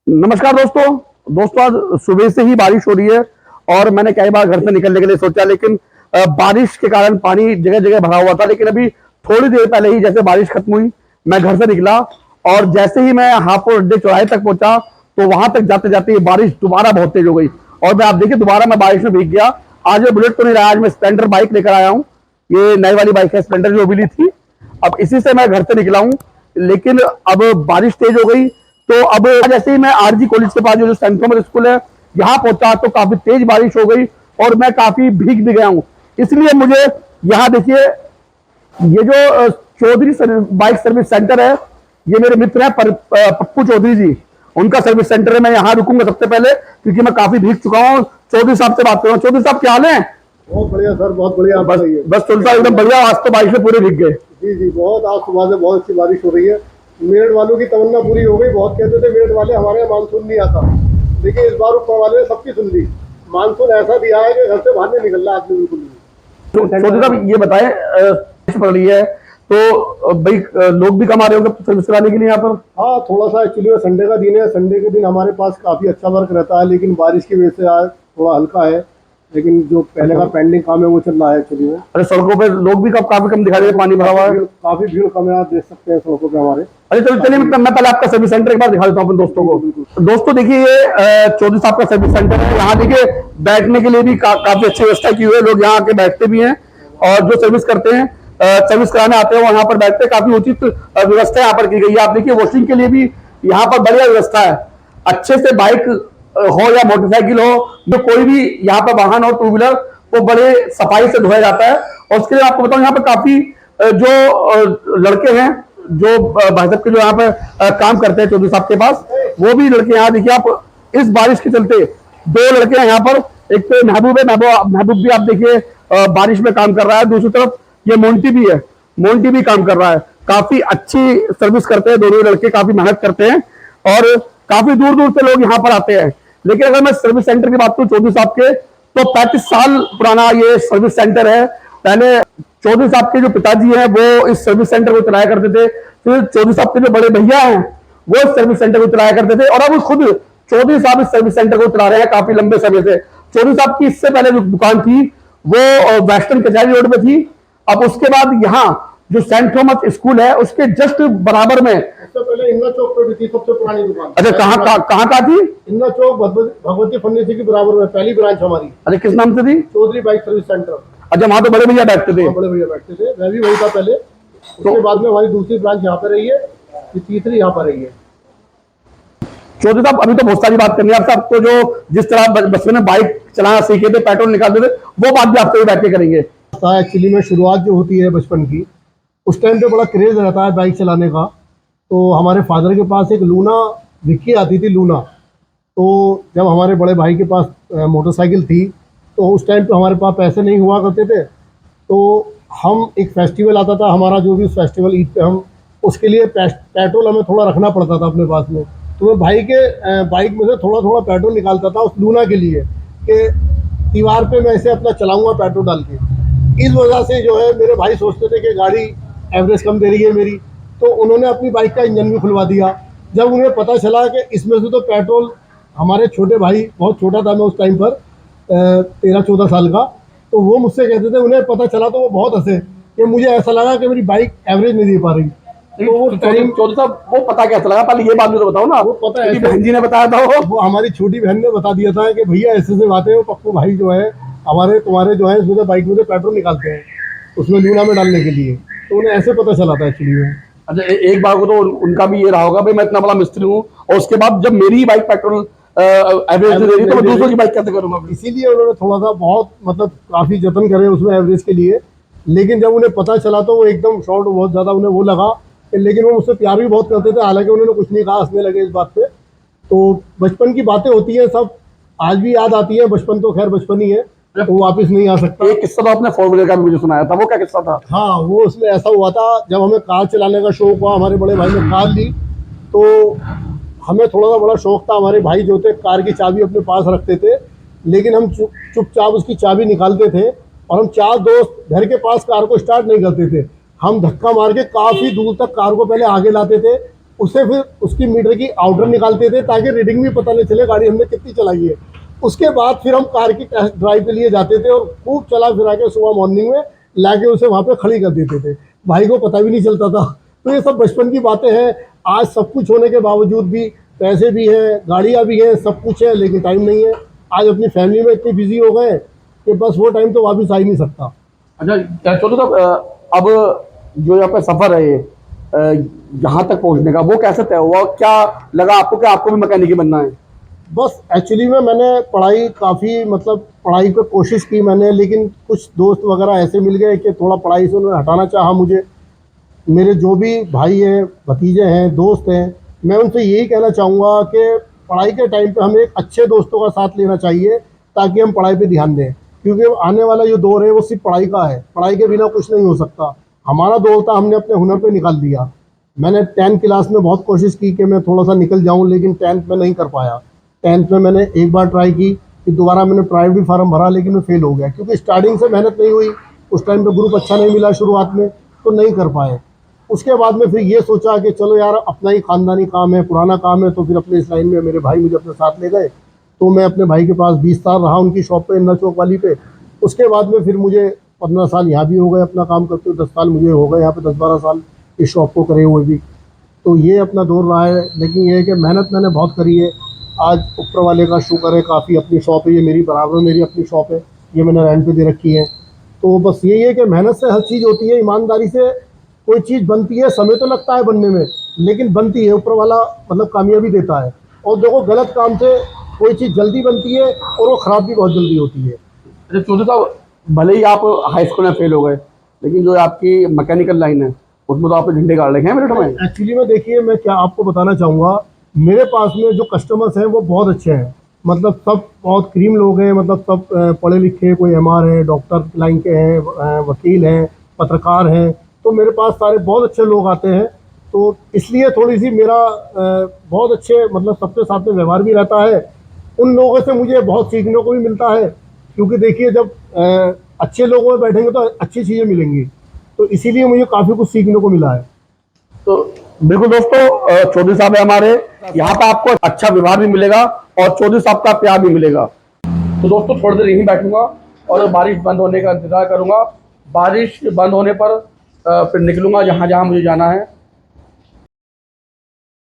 नमस्कार दोस्तों आज सुबह से ही बारिश हो रही है और मैंने कई बार घर से निकलने के लिए सोचा, लेकिन बारिश के कारण पानी जगह जगह भरा हुआ था। लेकिन अभी थोड़ी देर पहले ही जैसे बारिश खत्म हुई, मैं घर से निकला और जैसे ही मैं हापुड़ अड्डे चौराहे तक पहुंचा तो वहां तक जाते जाते ये बारिश दोबारा बहुत तेज हो गई और मैं आप देखिए दोबारा मैं बारिश में भीग गया। आज मैं बुलेट तो नहीं रहा, आज मैं स्प्लेंडर बाइक लेकर आया हूँ। ये नई वाली बाइक है स्प्लेंडर, जो मिली थी। अब इसी से मैं घर से निकला हूँ, लेकिन अब बारिश तेज हो गई तो अब जैसे ही मैं आरजी कॉलेज के पास जो सेंट थॉमस स्कूल है यहाँ पहुंचा तो काफी तेज बारिश हो गई और मैं काफी भीग भी गया हूँ। इसलिए मुझे यहाँ देखिए, ये जो चौधरी बाइक सर्विस सेंटर है, ये मेरे मित्र है पप्पू चौधरी जी, उनका सर्विस सेंटर है। मैं यहाँ रुकूंगा सबसे पहले क्योंकि मैं काफी भीग चुका हूँ। चौधरी साहब से बात करूँ। चौधरी साहब क्या हाल है? बहुत बढ़िया सर, बहुत बढ़िया। बस चौधरी साहब एकदम बढ़िया। आज तो बारिश में पूरे भीग गए। जी जी, बहुत आज सुबह से बहुत अच्छी बारिश हो रही है। मेरठ वालों की तमन्ना पूरी हो गई। बहुत कहते थे मेरठ वाले हमारे यहाँ मानसून नहीं आता, लेकिन इस बार ऊपर वाले ने सबकी सुन ली। मानसून ऐसा दिया है कि घर से बाहर नहीं निकल रहा आदमी बिल्कुल नहीं। चौधरी साहब ये बताएं, पड़ रही है तो भाई लोग भी कम आ रहे होंगे सर्विस कराने के लिए यहाँ पर? हाँ, थोड़ा सा एक्चुअली संडे का दिन है। संडे के दिन हमारे पास काफ़ी अच्छा वर्क रहता है, लेकिन बारिश की वजह से आज थोड़ा हल्का है। लेकिन जो पहले का पेंडिंग काम है वो चल रहा है एक्चुअली में। अरे सड़कों पे लोग भी काफी कम दिखा रहे हैं, पानी भरा हुआ है। काफ़ी भीड़ कम है, आप देख सकते हैं सड़कों पे हमारे। अरे चलो चलिए, मैं पहले आपका सर्विस सेंटर एक बार दिखा देता हूँ अपन दोस्तों को। दोस्तों देखिए, ये चौधरी साहब का सर्विस सेंटर है। यहाँ देखिए बैठने के लिए भी काफी अच्छी व्यवस्था की हुई है। लोग यहाँ आके बैठते भी हैं और जो सर्विस करते हैं, सर्विस कराने आते हैं वो यहाँ पर बैठते हैं। काफी उचित व्यवस्था यहाँ पर की गई है। आप देखिए वॉशिंग के लिए भी यहाँ पर बढ़िया व्यवस्था है। अच्छे से बाइक हो या मोटरसाइकिल हो, जो कोई भी यहाँ पर वाहन हो, टू व्हीलर, वो बड़े सफाई से धोया जाता है। और उसके लिए आपको बताऊं, यहाँ पर काफी जो लड़के हैं, जो भाई साहब के जो यहाँ पे काम करते हैं चौधरी साहब के पास, वो भी लड़के यहाँ देखिए आप, इस बारिश के चलते दो लड़के हैं यहाँ पर। एक तो महबूब है, महबूब भी आप देखिए बारिश में काम कर रहा है। दूसरी तरफ ये मोंटी भी है, मोंटी भी काम कर रहा है। काफी अच्छी सर्विस करते हैं दोनों लड़के, काफी मेहनत करते हैं और काफी दूर दूर से लोग यहाँ पर आते हैं। लेकिन अगर मैं सर्विस सेंटर की बात करूँ चौधरी साहब के, तो 35 साल पुराना ये सर्विस सेंटर है। पहले चौधरी साहब के जो पिताजी हैं वो इस सर्विस सेंटर को चलाया करते थे। फिर चौधरी साहब के जो बड़े भैया हैं वो इस सर्विस सेंटर को चलाया करते थे और अब खुद चौधरी साहब इस सर्विस सेंटर को चला रहे हैं काफी लंबे समय से। चौधरी साहब की इससे पहले जो दुकान थी वो वेस्टर्न कचहरी रोड पे थी। अब उसके बाद यहाँ जो सेंट थॉमस स्कूल है उसके जस्ट बराबर में, सबसे पहले इंदिरा चौक पे भी थी सबसे पुरानी दुकान। अच्छा कहाँ थी? इंदिरा चौक भगवती फर्नीचर की बराबर में पहली ब्रांच हमारी। अरे किस नाम से थी? Chaudhary bike service centre. अच्छा, वहां तो बड़े भैया बैठते थे। बड़े भैया बैठते थे, मैं भी वही था पहले। उसके बाद में हमारी दूसरी ब्रांच यहाँ पे रही है, तीसरी यहाँ पर रही है। चौधरी साहब अभी तो बहुत सारी बात करनी है आपसे। आपको जो जिस तरह बचपन में बाइक चलाना सीखे थे, पेट्रोल निकालते थे, वो बात भी आपसे बैठ के करेंगे। एक्चुअली में शुरुआत जो होती है बचपन की, उस टाइम पे बड़ा क्रेज रहता है बाइक चलाने का। तो हमारे फादर के पास एक लूना विक्की आती थी, लूना। तो जब हमारे बड़े भाई के पास मोटरसाइकिल थी, तो उस टाइम पे हमारे पास पैसे नहीं हुआ करते थे। तो हम एक फेस्टिवल आता था हमारा, जो भी उस फेस्टिवल ईद पे, हम उसके लिए पेट्रोल हमें थोड़ा रखना पड़ता था अपने पास में। तो मैं भाई के बाइक में से थोड़ा थोड़ा पेट्रोल निकालता था उस लूना के लिए, कि दीवार पे मैं ऐसे अपना चलाऊँगा पेट्रोल डाल के। इस वजह से जो है मेरे भाई सोचते थे कि गाड़ी एवरेज कम दे रही है मेरी, तो उन्होंने अपनी बाइक का इंजन भी खुलवा दिया। जब उन्हें पता चला कि इसमें से तो पेट्रोल, हमारे छोटे भाई, बहुत छोटा था मैं उस टाइम पर, 13-14 साल का, तो वो मुझसे कहते थे, उन्हें पता चला तो वो बहुत हंसे कि मुझे ऐसा लगा कि मेरी बाइक एवरेज नहीं दे पा रही। तो वो चौधरी साहब वो पता कैसा लगा, पहले ये बात भी तो बताओ ना। वो पता है, बहन जी ने बताया था, वो हमारी छोटी बहन ने बता दिया था कि भैया ऐसे ऐसे बातें हो, पप्पू भाई जो है हमारे, तुम्हारे जो है इसमें बाइक में से पेट्रोल निकालते हैं उसमें लूना में डालने के लिए। तो उन्हें ऐसे पता चला था एक्चुअली में। अच्छा, एक बार को तो उनका भी ये रहा होगा, भाई मैं इतना बड़ा मिस्त्री हूँ और उसके बाद जब मेरी बाइक पेट्रोल एवरेज दे रही तो मैं दूसरों की बाइक कैसे करूंगा? इसीलिए उन्होंने थोड़ा सा बहुत मतलब काफ़ी जतन करे उसमें एवरेज के लिए। लेकिन जब उन्हें पता चला तो वो एकदम शॉर्ट, बहुत ज़्यादा उन्हें वो लगा। लेकिन वो मुझसे प्यार भी बहुत करते थे, हालांकि उन्होंने कुछ नहीं कहा, हंसने लगे इस बात पे। तो बचपन की बातें होती हैं, सब आज भी याद आती है। बचपन तो खैर बचपन ही है, तो वो वापस नहीं आ सकता। एक किस्सा तो आपने 4 व्हीलर का मुझे सुनाया था, वो क्या किस्सा था? हाँ, वो उसमें ऐसा हुआ था, जब हमें कार चलाने का शौक हुआ, हमारे बड़े भाई ने कार ली, तो हमें थोड़ा सा बड़ा शौक था। हमारे भाई जो थे कार की चाबी अपने पास रखते थे, लेकिन हम चुपचाप उसकी चाबी निकालते थे और हम 4 दोस्त घर के पास कार को स्टार्ट नहीं करते थे। हम धक्का मार के काफ़ी दूर तक कार को पहले आगे लाते थे, उससे फिर उसकी मीटर की आउटर निकालते थे ताकि रीडिंग भी पता नहीं चले गाड़ी हमने कितनी चलाई है। उसके बाद फिर हम कार की टेस्ट ड्राइव के लिए जाते थे और खूब चला फिरा के सुबह मॉर्निंग में लाके उसे वहाँ पे खड़ी कर देते थे। भाई को पता भी नहीं चलता था। तो ये सब बचपन की बातें हैं। आज सब कुछ होने के बावजूद भी, पैसे भी हैं, गाड़ियाँ भी हैं, सब कुछ है, लेकिन टाइम नहीं है। आज अपनी फैमिली में इतने बिजी हो गए कि बस वो टाइम तो वापस आ ही नहीं सकता। अच्छा चलो साहब, अब जो यहाँ पे सफर है ये यहाँ तक पहुँचने का, वो कैसे तय हुआ? क्या लगा आपको कि आपको भी मैकेनिक ही बनना है? बस एक्चुअली में मैंने पढ़ाई काफ़ी, मतलब पढ़ाई पे कोशिश की मैंने, लेकिन कुछ दोस्त वगैरह ऐसे मिल गए कि थोड़ा पढ़ाई से उन्होंने हटाना चाहा मुझे। मेरे जो भी भाई हैं, भतीजे हैं, दोस्त हैं, मैं उनसे यही कहना चाहूँगा कि पढ़ाई के टाइम पे हमें एक अच्छे दोस्तों का साथ लेना चाहिए ताकि हम पढ़ाई पे ध्यान दें। क्योंकि आने वाला जो दौर है वो सिर्फ पढ़ाई का है, पढ़ाई के बिना कुछ नहीं हो सकता। हमारा दौर था, हमने अपने हुनर पे निकाल दिया। मैंने 10th क्लास में बहुत कोशिश की कि मैं थोड़ा सा निकल जाऊं, लेकिन 10th में नहीं कर पाया। 10th में मैंने एक बार ट्राई की, फिर दोबारा मैंने प्राइवेट फार्म भरा, लेकिन मैं फेल हो गया क्योंकि स्टार्टिंग से मेहनत नहीं हुई। उस टाइम पे ग्रुप अच्छा नहीं मिला शुरुआत में, तो नहीं कर पाए। उसके बाद में फिर ये सोचा कि चलो यार, अपना ही खानदानी काम है, पुराना काम है, तो फिर अपने इस लाइन में मेरे भाई मुझे अपने साथ ले गए। तो मैं अपने भाई के पास 20 साल रहा उनकी शॉप पे, इंदर चौक वाली पे। उसके बाद में फिर मुझे 15 साल यहाँ भी हो गए अपना काम करते हुए, 10 साल मुझे हो गए यहाँ पे, 10-12 साल इस शॉप को करे हुए भी। तो ये अपना दौर रहा है, लेकिन ये है कि मेहनत मैंने बहुत करी है। आज ऊपर वाले का शुक्र है, काफ़ी अपनी शॉप है, ये मेरी बराबर मेरी अपनी शॉप है, ये मैंने रेंट पे दे रखी है। तो बस यही है कि मेहनत से हर चीज़ होती है, ईमानदारी से कोई चीज़ बनती है। समय तो लगता है बनने में, लेकिन बनती है, ऊपर वाला मतलब कामयाबी देता है। और देखो, गलत काम से कोई चीज़ जल्दी बनती है और वो ख़राब भी बहुत जल्दी होती है। अच्छा चौधरी साहब, भले ही आप हाई स्कूल में फेल हो गए, लेकिन जो आपकी मैकेनिकल लाइन है उसमें तो आपने झंडे गाड़ रखे हैं मेरिट में। एक्चुअली में देखिए, मैं क्या आपको बताना चाहूँगा, मेरे पास में जो कस्टमर्स हैं वो बहुत अच्छे हैं। मतलब सब बहुत क्रीम लोग हैं, मतलब सब पढ़े लिखे, कोई एमआर है, डॉक्टर लाइन के हैं, वकील हैं, पत्रकार हैं। तो मेरे पास सारे बहुत अच्छे लोग आते हैं। तो इसलिए थोड़ी सी मेरा बहुत अच्छे, मतलब सबके साथ में व्यवहार भी रहता है। उन लोगों से मुझे बहुत सीखने को भी मिलता है, क्योंकि देखिए जब अच्छे लोगों में बैठेंगे तो अच्छी चीज़ें मिलेंगी। तो इसीलिए मुझे काफ़ी कुछ सीखने को मिला है। तो बिल्कुल दोस्तों, चौधरी साहब है हमारे, यहाँ पे आपको अच्छा व्यवहार भी मिलेगा और चौधरी साहब का प्यार भी मिलेगा। तो दोस्तों, थोड़ी देर यहीं बैठूंगा और बारिश बंद होने का इंतजार करूंगा। बारिश बंद होने पर फिर निकलूंगा जहाँ जहाँ मुझे जाना है।